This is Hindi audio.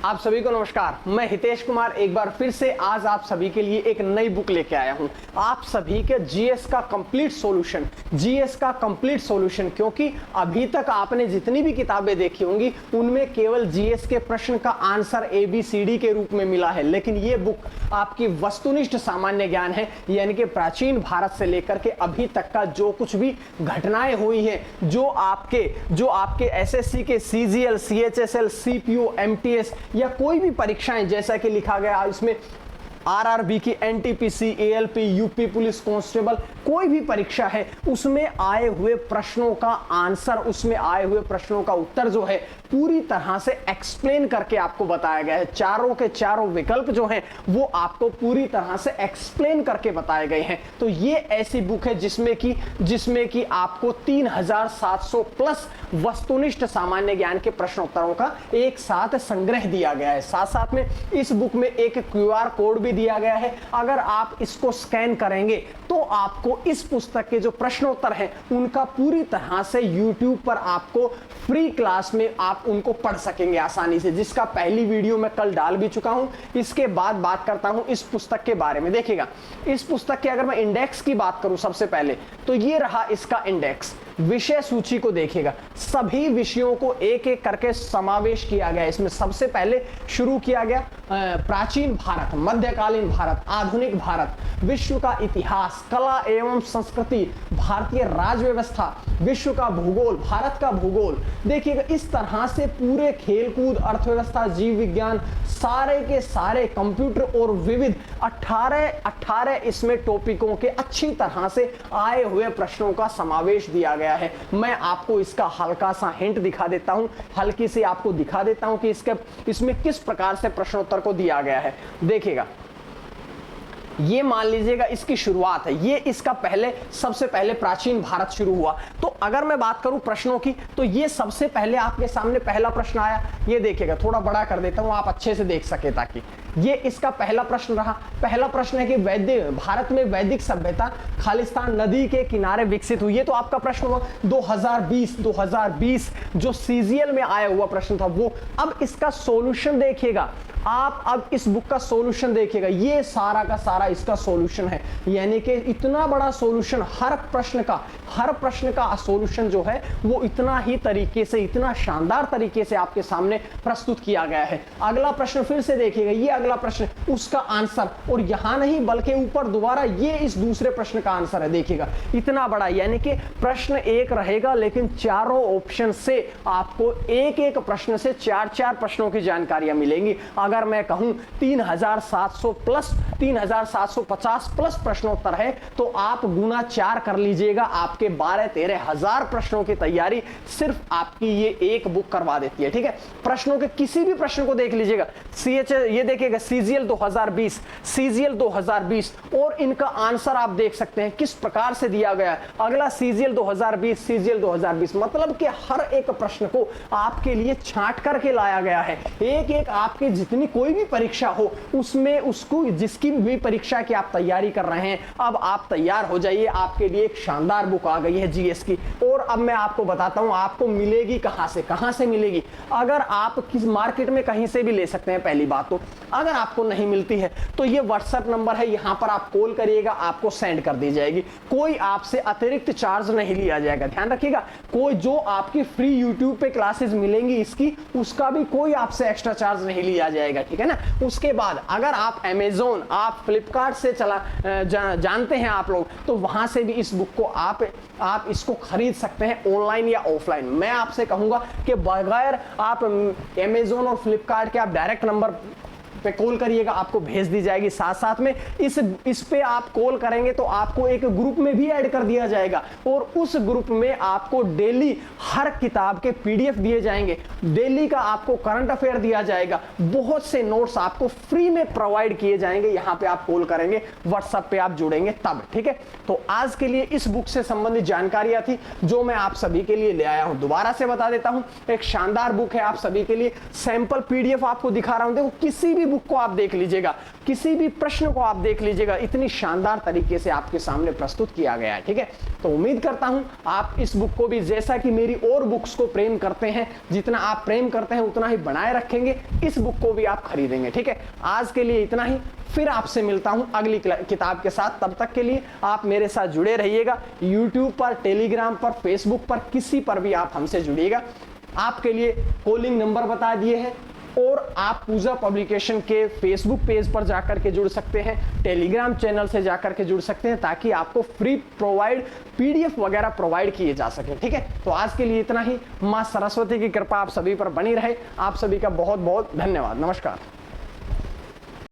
आप सभी को नमस्कार। मैं हितेश कुमार एक बार फिर से आज आप सभी के लिए एक नई बुक लेके आया हूं। आप सभी के जीएस का कंप्लीट सॉल्यूशन, क्योंकि अभी तक आपने जितनी भी किताबें देखी होंगी उनमें केवल जीएस के प्रश्न का आंसर ABCD के रूप में मिला है, लेकिन ये बुक आपकी वस्तुनिष्ठ सामान्य ज्ञान है, यानी कि प्राचीन भारत से लेकर के अभी तक का जो कुछ भी घटनाएं हुई हैं, जो आपके SSC के CGL, CHSL, CPO, MTS या कोई भी परीक्षाएं, जैसा कि लिखा गया इसमें RRB की, NTPC, ALP, UP police constable, कोई भी परीक्षा है उसमें आए हुए प्रश्नों का आंसर, उसमें आए हुए प्रश्नों का उत्तर जो है पूरी तरह से एक्सप्लेन करके आपको बताया गया है। चारों के चारों विकल्प जो हैं वो आपको पूरी तरह से एक्सप्लेन करके बताए गए हैं। तो ये ऐसी बुक है जिसमें कि आपको 3700 प्लस वस्तुनिष्ठ सामान्य ज्ञान के प्रश्नोत्तरों का एक साथ संग्रह दिया गया है। साथ साथ में इस बुक में एक QR कोड भी दिया गया है। अगर आप इसको स्कैन करेंगे तो आपको इस पुस्तक के जो प्रश्नोत्तर हैं उनका पूरी तरह से YouTube पर आपको फ्री क्लास में आप उनको पढ़ सकेंगे आसानी से, जिसका पहली वीडियो मैं कल डाल भी चुका हूं। इसके बाद बात करता हूं इस पुस्तक के बारे में। देखिएगा, इस पुस्तक के अगर मैं इंडेक्स की बात करूं सबसे पहले तो ये रहा इसका इंडेक्स। विषय सूची को देखिएगा, सभी विषयों को एक एक करके समावेश किया गया। इसमें सबसे पहले शुरू किया गया प्राचीन भारत, मध्यकालीन भारत, आधुनिक भारत, विश्व का इतिहास, कला एवं संस्कृति, भारतीय राज व्यवस्था, विश्व का भूगोल, भारत का भूगोल। देखिएगा, इस तरह से पूरे खेलकूद, अर्थव्यवस्था, जीव विज्ञान, सारे के सारे कंप्यूटर और विविध 18 इसमें टॉपिकों के अच्छी तरह से आए हुए प्रश्नों का समावेश दिया गया है। मैं आपको इसका हल्का सा हिंट दिखा देता हूं, हल्की सी आपको दिखा देता हूं कि इसमें किस प्रकार से प्रश्नोत्तर को दिया गया है। देखिएगा, ये मान लीजिएगा इसकी शुरुआत है, ये इसका सबसे पहले प्राचीन भारत शुरू हुआ। तो अगर मैं बात करूं प्रश्नों की तो ये सबसे पहले आपके सामने पहला प्रश्न आया। ये देखिएगा, थोड़ा बड़ा कर देता हूं आप अच्छे से देख सके, ताकि ये इसका पहला प्रश्न रहा। पहला प्रश्न है कि भारत में वैदिक सभ्यता खालिस्तान नदी के किनारे विकसित हुई। ये तो आपका प्रश्न हुआ 2020 जो CGL में आया हुआ प्रश्न था वो। अब इसका सॉल्यूशन देखिएगा आप, अब इस बुक का सॉल्यूशन देखिएगा, ये सारा का सारा इसका सॉल्यूशन है, यानी कि इतना बड़ा सॉल्यूशन, हर प्रश्न का सॉल्यूशन जो है वो इतना ही तरीके से, इतना शानदार तरीके से आपके सामने प्रस्तुत किया गया है। अगला प्रश्न फिर से देखिएगा, ये अगला प्रश्न, उसका आंसर, और यहां नहीं बल्कि ऊपर दोबारा ये इस दूसरे प्रश्न का आंसर है। देखिएगा, इतना बड़ा, यानी कि प्रश्न एक रहेगा लेकिन चारों ऑप्शन से आपको एक एक प्रश्न से 4 प्रश्नों की जानकारियां मिलेंगी। अगर मैं कहूं 3750 प्लस प्रश्नोत्तर है तो आप गुना 4 कर लीजिएगा, आपके 12-13 हजार प्रश्नों की तैयारी सिर्फ आपकी ये एक बुक करवा देती है। ठीक है, प्रश्नों के किसी भी प्रश्न को देख लीजिएगा। ये देखिएगा CGL 2020 और इनका आंसर आप देख सकते हैं किस प्रकार से दिया गया है। अगला CGL 2020 मतलब कि हर एक प्रश्न को आपके लिए छांट करके लाया गया है। एक आपकी जितनी कोई भी परीक्षा हो उसमें उसको, जिसकी भी परीक्षा की आप तैयारी कर रहे हैं, अब आप तैयार हो जाइए, आपके लिए एक शानदार बुक आ गई है जीएस की। और अब मैं आपको बताता हूं आपको मिलेगी कहां से मिलेगी। अगर आप किस मार्केट में कहीं से भी ले सकते हैं। पहली बात तो अगर आपको नहीं मिलती है तो ये WhatsApp नंबर है, यहां पर आप कॉल करिएगा, आपको सेंड कर दी जाएगी। कोई आपसे अतिरिक्त चार्ज नहीं लिया जाएगा, ध्यान रखिएगा। कोई जो आपकी फ्री YouTube पे क्लासेस मिलेंगी इसकी, उसका भी कोई आपसे एक्स्ट्रा चार्ज नहीं लिया जाएगा, ठीक है ना। उसके बाद अगर आप Amazon, आप फ्लिपकार्ट से जानते हैं आप लोग, तो वहां से भी इस बुक को आप इसको खरीद सकते हैं, ऑनलाइन या ऑफलाइन। मैं आपसे कहूंगा कि बगैर आप Amazon और फ्लिपकार्ट के आप डायरेक्ट नंबर पे कॉल करिएगा, आपको भेज दी जाएगी। साथ साथ में इस पे आप कॉल करेंगे तो आपको एक ग्रुप में भी ऐड कर दिया जाएगा, और उस ग्रुप में आपको डेली हर किताब के PDF दिए जाएंगे, डेली का आपको करंट अफेयर दिया जाएगा, बहुत से नोट्स आपको फ्री में प्रोवाइड किए जाएंगे। यहां पे आप कॉल करेंगे, WhatsApp पे आप जुड़ेंगे तब, ठीक है। तो आज के लिए इस बुक से संबंधित जानकारियां थी जो मैं आप सभी के लिए ले आया हूं। दोबारा से बता देता हूं, एक शानदार बुक है आप सभी के लिए। सैंपल PDF आपको दिखा रहा हूं। देखो, किसी भी बुक को आप देख लीजिएगा, किसी भी प्रश्न को आप देख लीजिएगा, इतनी शानदार तरीके से आपके सामने प्रस्तुत किया गया है। ठीक है, तो उम्मीद करता हूं आप इस बुक को भी जैसा कि मेरी और बुक्स को प्रेम करते हैं, जितना आप प्रेम करते हैं उतना ही बनाए रखेंगे, इस बुक को भी आप खरीदेंगे। ठीक है, आज के लिए इतना ही, फिर आपसे मिलता हूं अगली किताब के साथ। तब तक के लिए आप मेरे साथ जुड़े रहिएगा, यूट्यूब पर, टेलीग्राम पर, फेसबुक पर, किसी पर भी आप हमसे जुड़िएगा। आपके लिए कॉलिंग नंबर बता दिए हैं, और आप पूजा पब्लिकेशन के फेसबुक पेज पर जाकर के जुड़ सकते हैं, टेलीग्राम चैनल से जाकर के जुड़ सकते हैं, ताकि आपको फ्री पीडीएफ वगैरह प्रोवाइड किए जा सके। ठीक है, तो आज के लिए इतना ही। मां सरस्वती की कृपा आप सभी पर बनी रहे। आप सभी का बहुत बहुत धन्यवाद। नमस्कार।